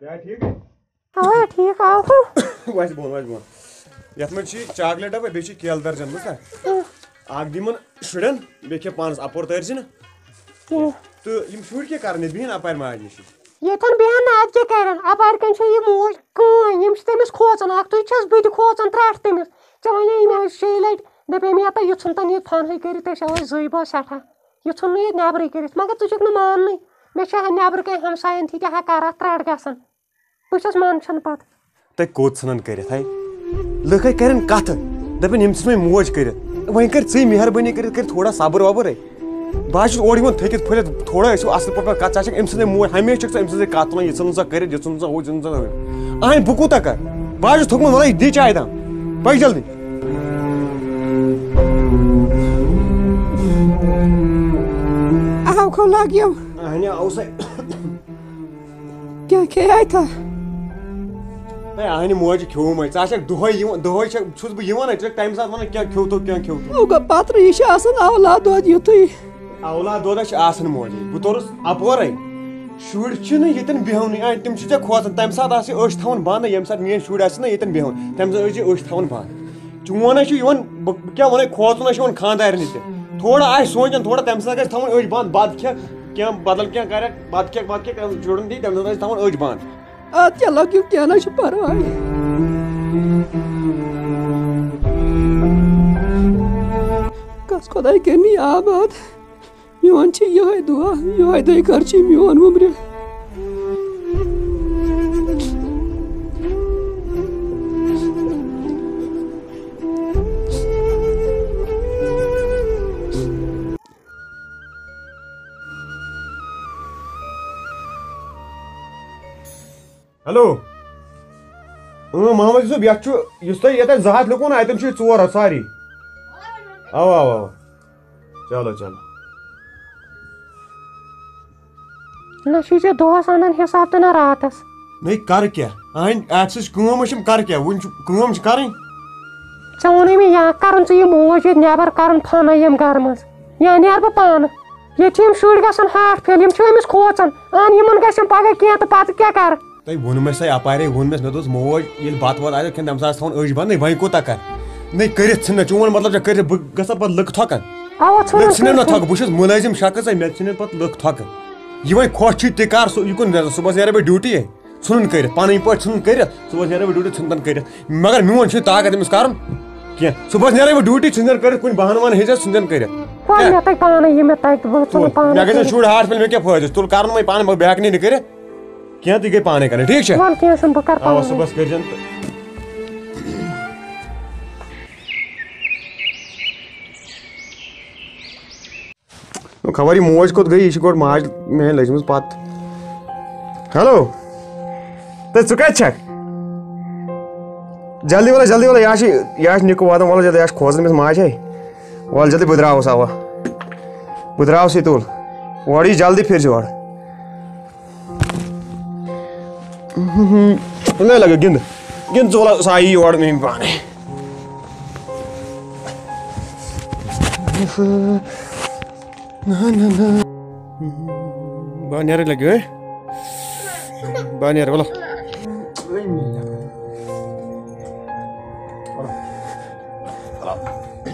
क्या ठीक है? हाँ ठीक आओ वैसे बोल यथ में चॉकलेट डब्बे बे केल दर्जन ना आग दिमन शुरन बे पानस अपोर तरजन तो यम शुर क्या करने बिहन अपार माज नश यन बेहन अब क्या कर अपार कन मोज कन यम तमिस खोचन अख तुस बह खोचन त्रट तमिस ऐ वन शे लट दपे मे ये युन तन ये फन कर जब सठा युन ये नबर कर मगर तुक मान मे नबर कन हमसायन ती कर त्रट गसन बस मान पत तुम कोत सन कर लुक कर कत दपन यम मे मोज कर वन कर ची मेहरबानी कर थोड़ा सब्र वब्र बस ओर थकित फुलित थोड़ा असल पे कत अम सद मोज हमेशा अम सद कत तुलान ये सा कर अहन बह कूत कर बस थोकमुत वन दी चाय दाम पक जल्दी अहन आओ सा क्या खेया था अहन मोज खेवम दुह छुस बह तम सात वन क्या खेव तो क्या खेव तो पत्र यह औलाद दो युत औलाद दोदा मोज बह तोरस अपोर शुर ये बेहन तम खोचन तम सात थवन बंद ये सात मेन शुर ये बेहन तम सात थवन बंद चोन क्या वन खोचन खानदार थोड़ा आ सोचन थोड़ा तम सात थवन बंद बद क्या बदल क्या कर बद क्या शुरन दी तम सात थवन बंद चलो क्यों क्या ना परवाह कस खुदा कर आबाद मोन ये दुआ ये दे कर मोन उम्र हेलो मोहम्मद यूसुफ ये जहात लिखो ना अतन 4 सारी अवा अवा चलो चलो ना दोस अनान हिसाब तो ना रातस नहीं कर क्या अहन अम कर क्या वन कम कर वन मे या कर मोज नबर कर फन यम गर मज या नेर बह पान ये शुर गसन हार्ट फेल अमिस खोचन अहन इन गम पगह कह तो पत क्या कर तुम वोन मे सा अपारे वोन मे दोस मोज ये बत वत आयो तम सात थवन अज बंद वन कूत कर नहीं कर चोन मतलब कर बह पे लुक थकन लुक ना थक बहुत मुलाजिम शख्स मे पे लुक थकन ये वन खुश ति कर सुबह नेर बह ड्यूटी इन कर पन पे इन कर सुबह नेर बह ड्यूटी इन कर मगर मोन ताकत अमिस कर सुबह नेर बह ड्यूटी इन कर कुछ बहान वन हे इन कर मे गई शुर हार्ट फेल मे क्या फायदा तुल कर मैं पान बह हेक नहीं कर क्या गई पाने कर ठीक है सुबह कर खबर मोज कोत गई गो माज मे लजम पत हेलो तो च कत जल्दी वाला यह निक वादन वाल जल्दी खोजन मिस माज है वाल जल्दी बह द्रावस अवा बह द्रावस तुल और यह जल्दी फिर और नहीं लगे गिंद चोला साई और मे पाने बानियर लगे बानियर बोलो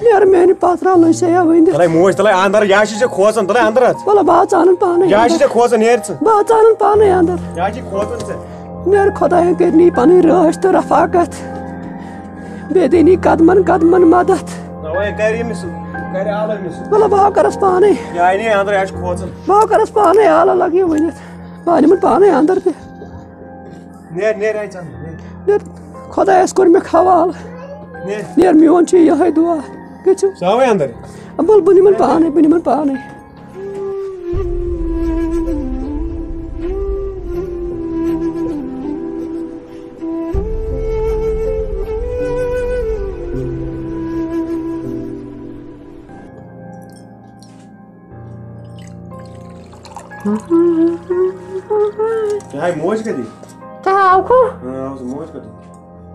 यार मैंने पात्रा लसे या वंद तले मोज तले अंदर याशी से खोसन तले अंदर बोला बात चालन पाने याशी से खोसन नेर छ बात चालन पाने अंदर याशी खोसन से नेर खुदा करनी पानी राश तो रफाकत बेदीनी कदमन मदद ओए करी मिस करे आला मिस बोला बाव करस पाने या नहीं अंदर याश खोसन बाव करस पाने आला लगी वने पानी में पाने अंदर पे नेर आई चल नेर खुदा कर में खवाल नेर मियोन छी यह दुआ किछु सावे अंदर बोल बनिमन पाने क्या मोज कदी क्या को हां मोज कदी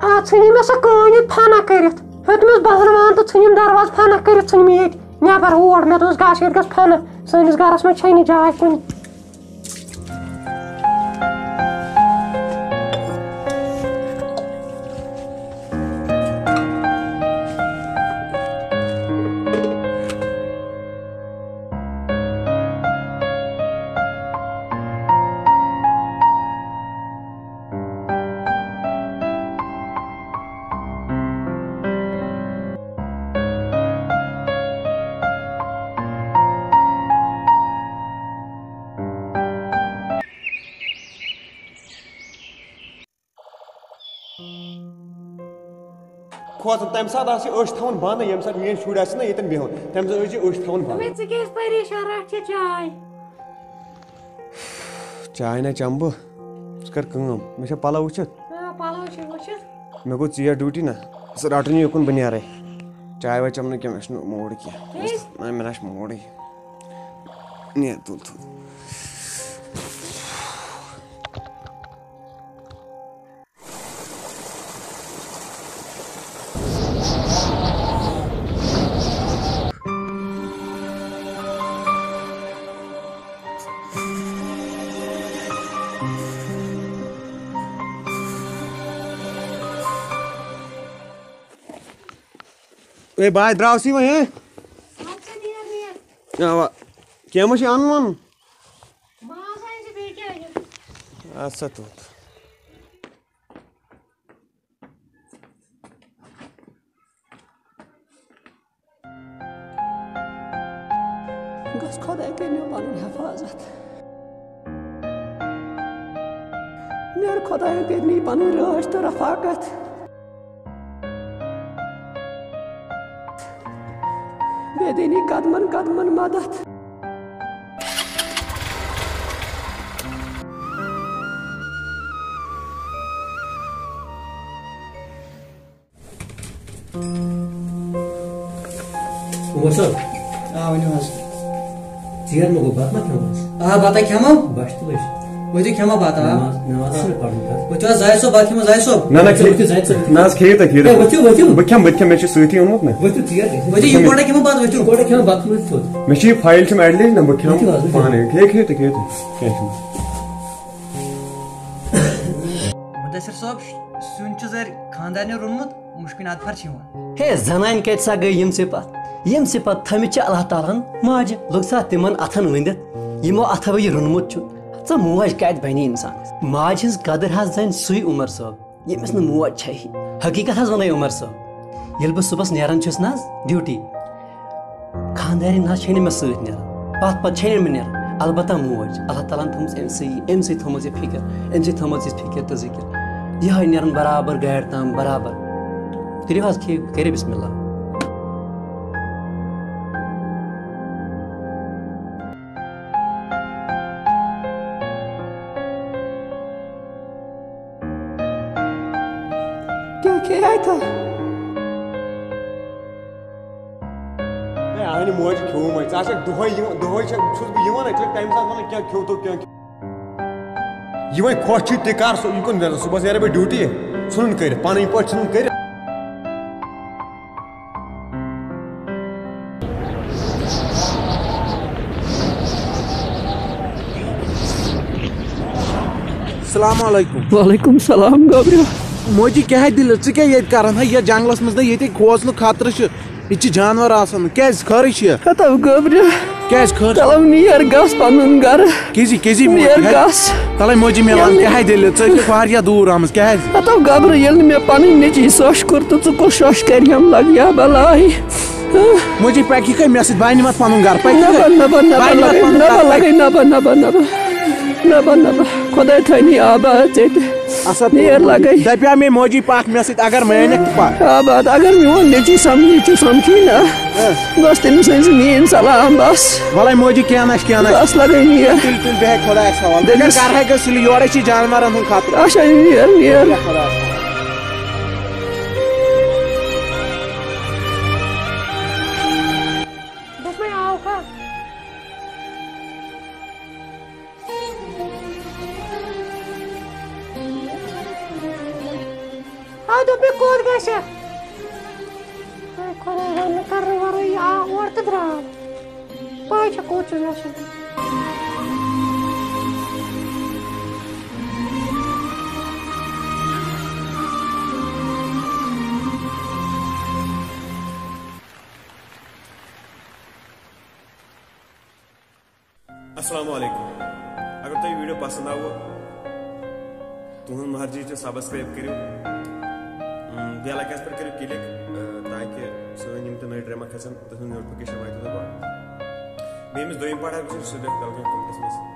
आ छनी में सा कान फना करित हेतमिस बहनवान तो छुनिम दरवाज फना करित छुनिम ये नेबर ओर मे दोस गाश ये गस फना सनिस गरस में छै नि जाय कुन खोजन तम सात थवन बंद ये मेन शुर ना ये बिहन तम थवन बंद चाय ना चम बह कर मे पलव वुचित मे गो चेर ड्यूटी ना सह रटन युकुन बह नेरे चाय वाय चमन क्या मे मोड़ क्या मे मोड़ ने तुल तुल ए बाय द्रावसी वहीं क्या मुझे अन वन अच्छा तो गस खुदा कर हिफाजत मेरे खुदा कर पन राज तो रफाकत बेदीनी कदमन कदमन मदद उमर साहब वन चेर मगो बात मत बता खेमो बस तो बस वो खेमा बात नमाज से पढ़ना वो जाय सो बात खेमा जाय सो ना ना खेत बखम मे सती ओनमुत ना वो कोड़ा खेमा बात वो कोड़ा खेमा बात मत मे फाइल एडलिज ना बखम पाने खेत मुदस्सिर साहब सुन जर खानदार रोनमुत मुश्किन अदफर हे जनान कत गई यम सिपत थमित अल्लाह ताला माज लोग सा तिमन अथन वंदित यमो अथव यह रोनमुत च मोज कत बन इंसान माज हज कदर हज जन सुई उमर साहब यमिस न मोज छ हकीकत हज वन उमर साहब ये बह सुबह नेरान ना ड्यूटी खानदारी ना मे सत नेरान पत पत मे नेरान अलबत्ता मोज अल्लाह ताला थोमस अम थोमस यह फिक्र अम थोमस यह फिक्र तो जिक्र यह नेरान बराबर गाड़ तम बराबर तुरियो हज खे करे बिस्मिल्लाह मोज खेम दुह तम वन क्या खो तो क्या खुश कर सुबह नेर बह ड्यूटी सुन कर पन पे सुन कर वालेकुम सलाम गबरिया मोजी क्या दिल क्या ये करान ये जंगलस मज ये खोजन खतर यह जानवर आसान क्या खर गबरिया क्या खर चलो नियर गस पनुन घर केजी केजी नियर गस तले मोजी मे वन क्या दिल वारिया दूर आम क्या हतो गबर ये मे पन नेची सोश कर तो च को सोश कर हम लग या बलाई मोजी पैकी कई मे बानी मत पनुन घर पैकी नब खुदा थनी आबाद नियर लगे दपिया मे मोजी पाक मे अगर मैंने आबाद अगर मोन नेची समझी ना बस तेन नीन सलाम बस भले मोजी क्या बस लगे नियर तुल बे खुदा सवाल कर है गल योर जानवर हूं खतर अच्छा नियर करने वाले आ और तो द्राव पाँच कोच जैसे अस्सलामुअलैकुम। अगर तुम वीडियो पसंद आओ तुम मर्जी तो सब्सक्राइब करो बेल आइकन पर करो क्लिक ताकि सन तो नई ड्रामा खसन तुम नोटिफिकेशन वात बेमिस दोम पार्ट सह बेलगाम कमेंटस में।